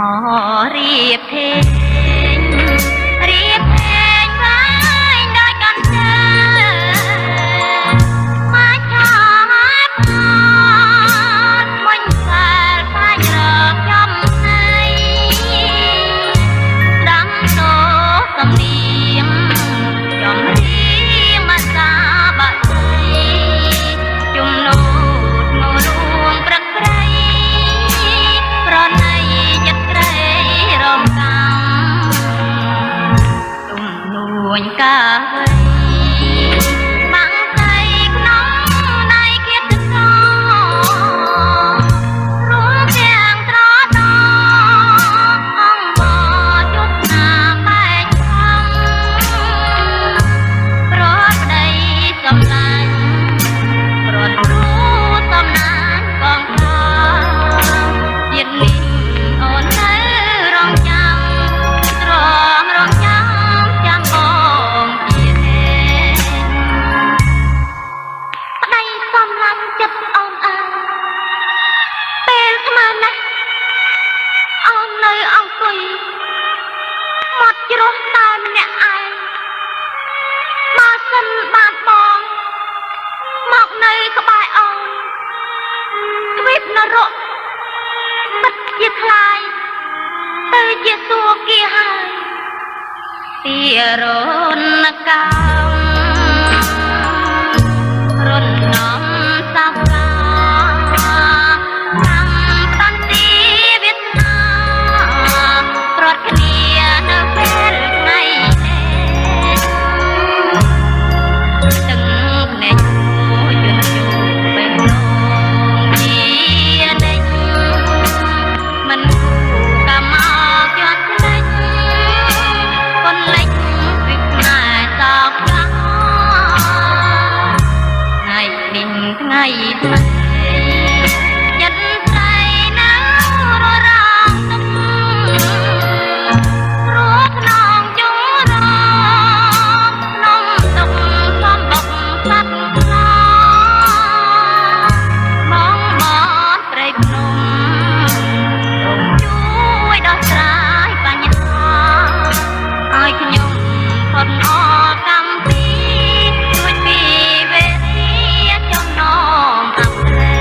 រៀបធេងរៀបធេងໄວ້ដោយកាន់ចាមកឆាបមិញសាលខ្លាចរកចំណៃដាំតោសំនៀងចំរៀងមកសាបាក់ស្រីជំនូតមកលួងព្រឹកព្រៃប្រណីចិត្តក្រៃរំកំទុំនួនកាវៃបាំងស្រីក្នុងដៃគៀបទឹកករួមទាំងត្រដអង្គបជប់ណាបែកខំប្រត់ប្តីសំឡាញ់ប្រត់គ្រូសំណាញ់កងផ្លូវជាតិនេះអូននៅរងចាំត្រង់រងចាំចាំបងជាហេប្តីសំឡាញ់ចិត្តអូនអើយពេលស្មានណាស់អូននៅអង្គុយមកជ្រោះតែម្នាក់ឯងបើសិនបានបងមកនៅក្បែរអូនទ្វីបនរកពិតជាខ្លាយទៅជាសួគ៌ហើយទីរនកម្មរនំសាប់កាកម្មតន្ទីវាសនាប្រត់គ្នានៅពេលថ្ងៃនេះទាំងភ្នែកយន់យល់បេះដូងជាដេញមិនគូកម្មមកជាប់ស្លេចកូនលិចពីផ្នែកសោកកាថ្ងៃនេះថ្ងៃថ្មីចិត្តស្រីនៅររងទឹកព្រោះខ្នងជុំរនំទុកសំបុកស្លាប់ខ្លោបងបនព្រៃភ្នំសូមជួយដោះស្រាយបញ្ហាឲ្យខ្ញុំផុតអកម្មពីរួចពីវេរាចំណងអប្សរី